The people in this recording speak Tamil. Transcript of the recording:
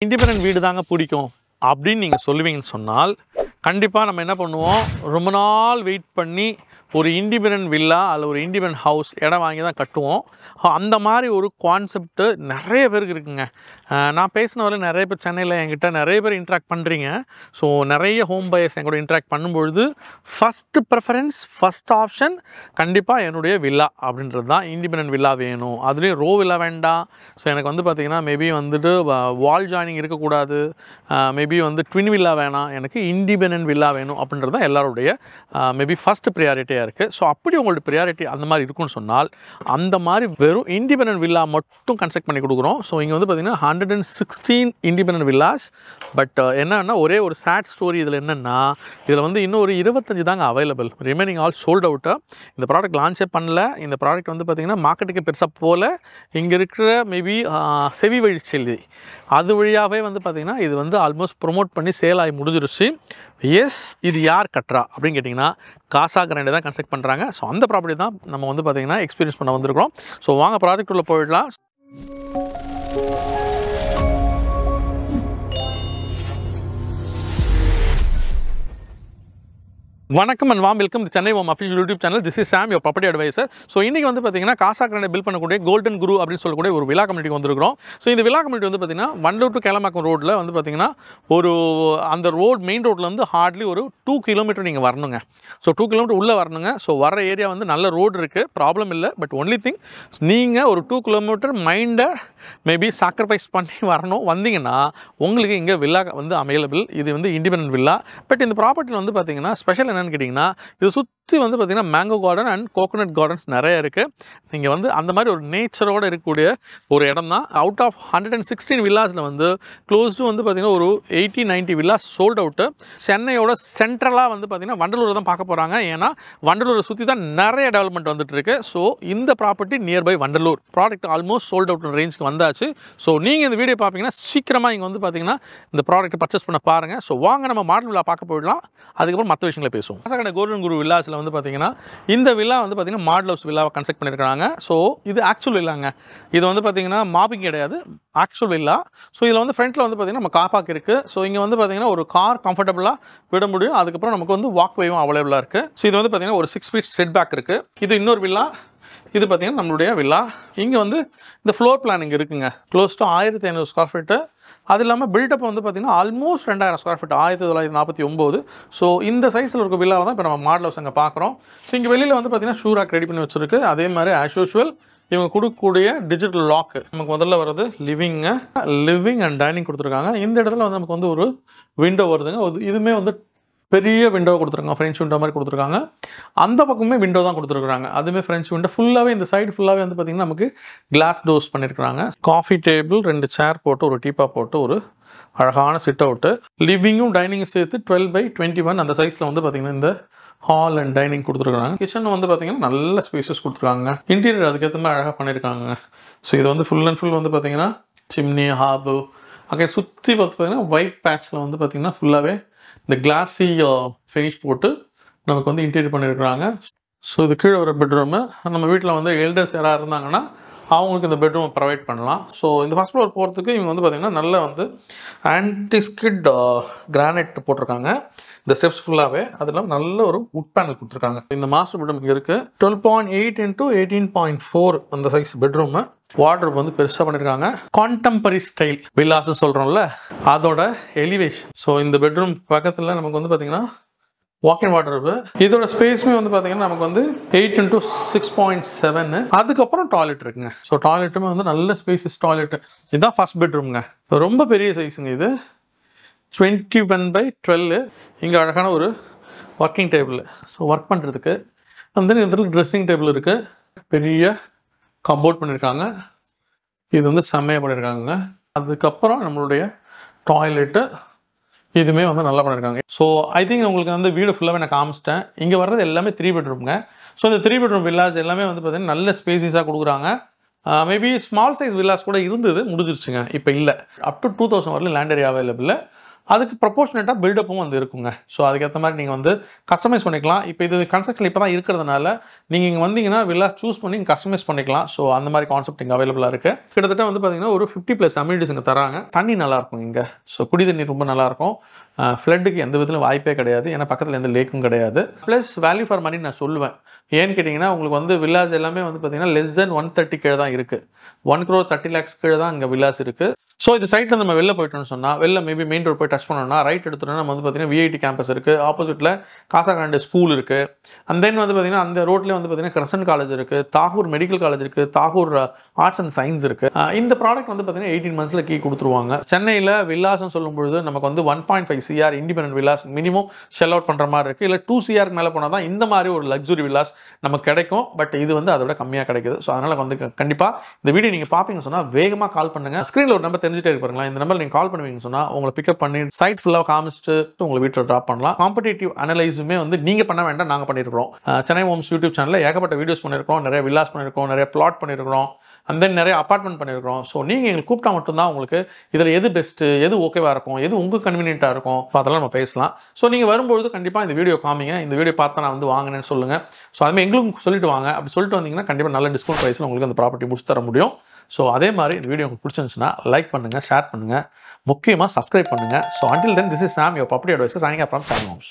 இண்டிபெண்டன்ட் வீடு தாங்க பிடிக்கும் அப்படின்னு நீங்கள் சொல்லுவீங்கன்னு சொன்னால் கண்டிப்பாக நம்ம என்ன பண்ணுவோம், ரொம்ப நாள் வெயிட் பண்ணி ஒரு இண்டிபெண்டன்ட் வில்லா அல்ல ஒரு இண்டிபெண்டன்ட் ஹவுஸ் இடம் வாங்கி தான் கட்டுவோம். அந்த மாதிரி ஒரு கான்செப்ட்டு நிறைய பேருக்கு இருக்குங்க. நான் பேசினவரை நிறைய பேர் சென்னையில் என்கிட்ட நிறைய பேர் இன்ட்ராக்ட் பண்ணுறீங்க. ஸோ நிறைய ஹோம் பையர்ஸ் என் கூட இன்ட்ராக்ட் பண்ணும்பொழுது ஃபஸ்ட்டு ப்ரிஃபரன்ஸ் ஃபஸ்ட் ஆப்ஷன் கண்டிப்பாக என்னுடைய வில்லா அப்படின்றது தான். இண்டிபெண்டன்ட் வில்லா வேணும், அதுலேயும் ரோ வில்லா வேண்டாம். ஸோ எனக்கு வந்து பார்த்திங்கன்னா மேபி வந்துட்டு வால் ஜாயினிங் இருக்கக்கூடாது, மேபி வந்து ட்வின் வில்லா வேணாம், எனக்கு இண்டிபெண்டன்ட் வில்லா வேணும் அப்படின்றது தான் எல்லாருடைய மேபி ஃபஸ்ட்டு ப்ரியாரிட்டியாக இருக்குது. ஸோ அப்படி உங்களோட ப்ரியாரிட்டி அந்த மாதிரி இருக்குன்னு சொன்னால் அந்த மாதிரி வெறும் இண்டிபெண்டன்ட் வில்லா மட்டும் கன்ஸ்ட்ரக்ட் பண்ணி கொடுக்குறோம். ஸோ இங்கே வந்து பார்த்திங்கன்னா 116 இண்டிபெண்டன்ட் வில்லாஸ். பட் என்னன்னா ஒரே ஒரு சேட் ஸ்டோரி இதில் என்னென்னா, இதில் வந்து இன்னும் ஒரு 25 தாங்க available, remaining all sold out. இந்த ப்ராடக்ட் லான்ச்சே பண்ணல. இந்த ப்ராடக்ட் வந்து பார்த்திங்கன்னா மார்க்கெட்டுக்கு பெருசாக போல் இங்கே இருக்கிற மேபி செவி வழி செல்வி அது வழியாகவே வந்து பார்த்திங்கன்னா இது வந்து ஆல்மோஸ்ட் ப்ரொமோட் பண்ணி சேல் ஆகி முடிஞ்சிருச்சு. எஸ், இது யார் கட்டுறா அப்படின்னு கேட்டிங்கன்னா காசா கிராண்டே தான் கன்ஸ்ட்ரக்ட் பண்ணுறாங்க. ஸோ அந்த ப்ராப்பர்ட்டி தான் நம்ம வந்து பார்த்திங்கன்னா எக்ஸ்பீரியன்ஸ் பண்ண வந்திருக்கிறோம். ஸோ வாங்க ப்ராஜெக்ட் உள்ள போயிடலாம். வணக்கம் and warm welcome the Chennai Home official YouTube channel. This is Sam, your property advisor. So இன்றைக்கி வந்து பார்த்திங்கன்னா காசா கிராண்டே பில்ட் பண்ணக்கூடிய கோல்டன் குரு அப்படின்னு சொல்லக்கூடிய ஒரு வில்லா கம்யூனிட்டி வந்திருக்கிறோம். ஸோ இந்த வில்லா கம்யூனிட்டி வந்து பார்த்திங்கன்னா வண்டலூர் டு கேளம்பாக்கம் ரோட்டில் வந்து பார்த்திங்கன்னா ஒரு அந்த ரோட் மெயின் ரோட்டில் வந்து ஹார்ட்லி ஒரு 2 கிலோமீட்டர் நீங்கள் வரணுங்க. ஸோ 2 கிலோமீட்டர் உள்ளே வரணுங்க. ஸோ வர ஏரியா வந்து நல்ல ரோடு இருக்குது, ப்ராப்ளம் இல்லை. பட் ஒன்லி திங், நீங்கள் ஒரு 2 கிலோமீட்டர் மைண்டை மேபி சாக்ரிஃபைஸ் பண்ணி வரணும். வந்தீங்கன்னா உங்களுக்கு இங்கே வில்லா வந்து அவைலபிள். இது வந்து இண்டிபெண்டன்ட் வில்லா. பட் இந்த ப்ராப்பர்ட்டியில் வந்து பார்த்திங்கன்னா ஸ்பெஷல் என்னென்னு கேட்டிங்கன்னா, இது சுற்றி வந்து பார்த்திங்கன்னா mango garden and coconut gardens நிறைய இருக்குது. நீங்கள் வந்து அந்த மாதிரி ஒரு நேச்சரோடு இருக்கக்கூடிய ஒரு இடம் தான். அவுட் ஆஃப் 116 வில்லாஸில் வந்து க்ளோஸ்டு வந்து பார்த்திங்கன்னா ஒரு 80-90 வில்லாஸ் சோல்ட் அவுட்டு. சென்னையோட சென்ட்ரலாக வந்து பார்த்திங்கன்னா வண்டலூரை தான் பார்க்க போகிறாங்க. ஏன்னா வண்டலூரை சுற்றி தான் நிறைய டெவலப்மெண்ட் வந்துட்டுருக்கு. ஸோ இந்த property nearby Vandalur. Product almost sold out ரேஞ்சுக்கு வந்தாச்சு. ஸோ நீங்கள் இந்த வீடியோ பார்ப்பீங்கன்னா சீக்கிரமாக இங்கே வந்து பார்த்திங்கன்னா இந்த ப்ராடக்ட்டை பர்ச்சேஸ் பண்ண பாருங்கள். ஸோ வாங்க நம்ம மாடல் வில்லா பார்க்க போயிடலாம், அதுக்கப்புறம் மற்ற விஷயங்களை பேசுவோம். காசா கோல்டன் குரு வில்லாஸில் வந்து பார்த்திங்கன்னா இந்த வில்லா வந்து பார்த்திங்கன்னா மாடல் ஹவுஸ் வில்லாவை கன்ஸ்ட்ரக்ட் பண்ணியிருக்காங்க. ஸோ இது ஆக்சுவல் வில்லாங்க. இது வந்து பார்த்திங்கன்னா மாப்பிங் கிடையாது, ஆக்சுவல் வில்லா. ஸோ இதில் வந்து ஃப்ரண்ட்டில் வந்து பார்த்திங்கன்னா நம்ம கார் பார்க் இருக்குது. ஸோ இங்கே வந்து பார்த்திங்கன்னா ஒரு கார் கம்ஃபர்டபுளாக விட முடியும். அதுக்கப்புறம் நமக்கு வந்து வாக்வேவும் அவைலபிளாக இருக்குது. ஸோ இது வந்து பார்த்திங்கன்னா ஒரு 6 ஃபீட் செட் பேக் இருக்குது. இது இன்னொரு வில்லா. இது பார்த்திங்கன்னா நம்மளுடைய வில்லா. இங்கே வந்து இந்த ஃப்ளோர் பிளான் இங்கே இருக்குங்க. Close to 1500 square feet. அது இல்லாமல் பில்டப் வந்து பார்த்திங்கன்னா ஆல்மோஸ்ட் 2000 ஸ்கொயர் ஃபீட், 1949. ஸோ இந்த சைஸில் இருக்க வில்லாவை தான் இப்போ நம்ம மாடல் ஹவுஸ் அங்கே பார்க்குறோம். ஸோ இங்கே வெளியில் வந்து பார்த்திங்கன்னா ஷூராக் ரெடி பண்ணி வச்சுருக்கு. அதே மாதிரி ஆஸ் யூஷுவல் இவங்க கொடுக்கக்கூடிய டிஜிட்டல் லாக்கு. நமக்கு முதல்ல வர்றது லிவிங் அண்ட் டைனிங் கொடுத்துருக்காங்க. இந்த இடத்துல வந்து நமக்கு வந்து ஒரு விண்டோ வருதுங்க. இதுவுமே வந்து பெரிய விண்டோ கொடுத்துருக்காங்க, ஃப்ரெஞ்ச் விண்டோ மாதிரி கொடுத்துருக்காங்க. அந்த பக்கமே விண்டோ தான் கொடுத்துருக்காங்க, அதுவுமே ஃப்ரெஞ்ச் விண்டோ. ஃபுல்லாகவே இந்த சைடு ஃபுல்லாகவே வந்து பார்த்திங்கன்னா நமக்கு கிளாஸ் டோர்ஸ் பண்ணியிருக்காங்க. காஃபி டேபிள், 2 சேர் போட்டு, ஒரு டீப்பா போட்டு, ஒரு அழகான சிட் அவுட்டு. லிவிங்கும் டைனிங்கும் சேர்த்து 12x21 அந்த சைஸில் வந்து பார்த்திங்கன்னா இந்த ஹால் அண்ட் டைனிங் கொடுத்துருக்காங்க. கிச்சன் வந்து பார்த்திங்கன்னா நல்ல ஸ்பேசஸ் கொடுத்துருக்காங்க. இன்டீரியர் அதுக்கேற்ற மாதிரி அழகாக பண்ணியிருக்காங்க. ஸோ இது வந்து ஃபுல் அண்ட் ஃபுல் வந்து பார்த்திங்கன்னா சிம்னி, ஹாபு அங்கே சுற்றி பார்த்திங்கன்னா ஒயிட் பேட்சில் வந்து பார்த்திங்கன்னா ஃபுல்லாகவே இந்த கிளாஸி ஃபினிஷ் போட்டு நமக்கு வந்து இன்டீரியர் பண்ணியிருக்கிறாங்க. ஸோ இது கீழே ஒரு பெட்ரூமு. நம்ம வீட்டில் வந்து எல்டர்ஸ் யாராவது இருந்தாங்கன்னா அவங்களுக்கு இந்த பெட்ரூமை ப்ரொவைட் பண்ணலாம். ஸோ இந்த ஃபஸ்ட் ஃப்ளோர் போகிறதுக்கு இவங்க வந்து பார்த்திங்கன்னா நல்ல வந்து ஆன்டிஸ்கிட் கிரானைட் போட்டிருக்காங்க இந்த ஸ்டெப்ஸ் ஃபுல்லாகவே. அது இல்லாமல் நல்ல ஒரு வுட் பேனல் கொடுத்துருக்காங்க. இந்த மாஸ்டர் பெட்ரூம் இங்கே இருக்குது. 12.8 x 18.4 அந்த சைஸ் பெட்ரூமு. வார்ட்ரோப் வந்து பெருசாக பண்ணியிருக்காங்க. கான்டெம்பரரி ஸ்டைல் வில்லாஸ்ன்னு சொல்கிறோம்ல, அதோட எலிவேஷன். ஸோ இந்த பெட்ரூம் பக்கத்தில் நமக்கு வந்து பார்த்திங்கன்னா வாக்கின் வார்ட்ரோப். இதோட ஸ்பேஸுமே வந்து பார்த்திங்கன்னா நமக்கு வந்து 8 x 6.7. அதுக்கப்புறம் டாய்லெட் இருக்குங்க. ஸோ டாய்லெட்டுமே வந்து நல்ல ஸ்பேசஸ் டாய்லெட்டு. இதுதான் ஃபஸ்ட் பெட்ரூம்ங்க. ரொம்ப பெரிய சைஸுங்க இது, 21x12. இங்கே அழகான ஒரு ஒர்க்கிங் டேபிள், ஸோ ஒர்க் பண்ணுறதுக்கு. அந்த இதில் ட்ரெஸ்ஸிங் டேபிள் இருக்குது. பெரிய கம்போர்ட் பண்ணியிருக்காங்க. இது வந்து செம்மையாக பண்ணியிருக்காங்க. அதுக்கப்புறம் நம்மளுடைய டாய்லெட்டு இதுவுமே வந்து நல்லா பண்ணியிருக்காங்க. ஸோ ஐ திங்க் உங்களுக்கு வந்து வீடு ஃபுல்லாகவே நான் காமிச்சிட்டேன். இங்கே வர்றது எல்லாமே 3 பெட்ரூம்ங்க. ஸோ இந்த 3 பெட்ரூம் வில்லாஸ் எல்லாமே வந்து பார்த்திங்கன்னா நல்ல ஸ்பேசிஸாக கொடுக்குறாங்க. மேபி ஸ்மால் சைஸ் வில்லாஸ் கூட இருந்தது, முடிஞ்சிருச்சுங்க, இப்போ இல்லை. அப் டு 2000 வரலும் லேண்ட் ஏரியா அவைலபிள். அதுக்கு ப்ரொபோர்ஷனேட்டாக பில்டப்பும் வந்து இருக்குங்க. ஸோ அதுக்கேற்ற மாதிரி நீங்கள் வந்து கஸ்டமைஸ் பண்ணிக்கலாம். இப்போ இது கன்ஸ்ட்ரக்ஷன் இப்போ தான் இருக்கிறதுனால நீங்கள் இங்கே வந்தீங்கன்னா வில்லா சூஸ் பண்ணி கஸ்டமைஸ் பண்ணிக்கலாம். ஸோ அந்த மாதிரி கான்செப்ட் இங்கே அவைலபிளாக இருக்குது. கிட்டத்தட்ட வந்து பார்த்தீங்கன்னா ஒரு 50+ அம்யூனிட்டிஸ் இங்கே தராங்க. தண்ணி நல்லாயிருக்கும் இங்கே. ஸோ குடி தண்ணி ரொம்ப நல்லாயிருக்கும். ஃப்ளட்டுக்கு எந்த விதத்திலும் வாய்ப்பே கிடையாது. ஏன்னா பக்கத்தில் எந்த லேக்கும் கிடையாது. ப்ளஸ் வேல்யூ ஃபார் மணி நான் சொல்லுவேன். ஏன்னு கேட்டிங்கன்னா உங்களுக்கு வந்து வில்லாஸ் எல்லாமே வந்து பார்த்தீங்கன்னா லெஸ் தென் 130 கீழே தான் இருக்குது. 1,30,00,000 கீழே தான் இங்கே வில்லாஸ் இருக்குது. ஸோ இந்த சைட்டில் நம்ம வெளில போயிட்டோம்னு சொன்னால் வெளில மேபி மெயின் ரோட் போய் டச் பண்ணோம்னா ரைட் எடுத்துட்டோம்னா நம்ம வந்து பார்த்தீங்கன்னா விஐடி கேம்பஸ் இருக்குது. ஆப்போசிட்டில் காசா கிராண்டே ஸ்கூல் இருக்குது. அண்ட் தென் வந்து பார்த்தீங்கன்னா அந்த ரோட்லேயே வந்து பார்த்தீங்கன்னா கிரசன்ட் காலேஜ் இருக்குது, தாகூர் மெடிக்கல் காலேஜ் இருக்குது, தாகூர் ஆர்ட்ஸ் அண்ட் சயின்ஸ் இருக்குது. இந்த ப்ராடக்ட் வந்து பார்த்தீங்கன்னா 18 monthsல கீ கொடுத்துருவாங்க. சென்னையில் வில்லாஸ்ன்னு சொல்லும்பொழுது நமக்கு வந்து 1.5 CR independent villas minimum shell out பண்ணுற மாதிரி இருக்குது. இல்லை 2 CR மேலே போனால் தான் இந்த மாதிரி ஒரு லக்ஸுரி வில்லாஸ் நமக்கு கிடைக்கும். பட் இது வந்து அதை விட கம்மியாக கிடைக்குது. ஸோ அதனால் வந்து கண்டிப்பாக இந்த வீடியோ நீங்கள் பார்ப்பீங்கன்னு சொன்னால் வேகமாக கால் பண்ணுங்கள். ஸ்க்ரீனில் ஒரு நம்பர் தெரிஞ்சுட்டே இருப்பாங்களா, இந்த நம்பர் நீங்கள் கால் பண்ணுவீங்கன்னு சொன்னால் உங்களை பிக்கப் பண்ணி சைட் ஃபுல்லாக காமிச்சிட்டு உங்களை வீட்டில் ட்ராப் பண்ணலாம். காம்படிட்டிவ் அனலைஸுமே வந்து நீங்கள் பண்ண வேண்டாம், நாங்கள் பண்ணியிருக்கிறோம். சென்னை ஹோம்ஸ் யூடியூப் சேனலில் ஏகப்பட்ட வீடியோஸ் பண்ணியிருக்கோம், நிறைய வில்லாஸ் பண்ணியிருக்கோம், நிறைய பிளாட் பண்ணியிருக்கிறோம், அண்ட் தென் நிறைய அப்பார்ட்மெண்ட் பண்ணியிருக்கிறோம். ஸோ நீங்கள் எங்களுக்கு கூப்பிட்டா மட்டும்தான் உங்களுக்கு இதில் எது பெஸ்ட்டு, எது ஓகேவாக இருக்கும், எது உங்களுக்கு கன்வீனியன்ட்டாக இருக்கும், அதெல்லாம் நம்ம பேசலாம். ஸோ நீங்கள் வரும்பொழுது கண்டிப்பாக இந்த வீடியோ காமிங்க. இந்த வீடியோ பார்த்தா நான் வந்து வாங்கினேன்னு சொல்லுங்கள். ஸோ அதுமாதிரி எங்களுக்கும் சொல்லிட்டு வாங்க. அப்படி சொல்லிட்டு வந்தீங்கன்னா கண்டிப்பாக நல்ல டிஸ்கவுண்ட் ப்ரைஸில் உங்களுக்கு அந்த ப்ராப்பர்ட்டி முடிச்சு தர முடியும். ஸோ அதே மாதிரி இந்த வீடியோ உங்களுக்கு பிடிச்சிருந்துச்சுன்னா லைக் பண்ணுங்கள், ஷேர் பண்ணுங்கள், முக்கியமாக சப்ஸ்கிரைப் பண்ணுங்கள். So until then, this is Sam, your property advisor, signing off from Channel Homes.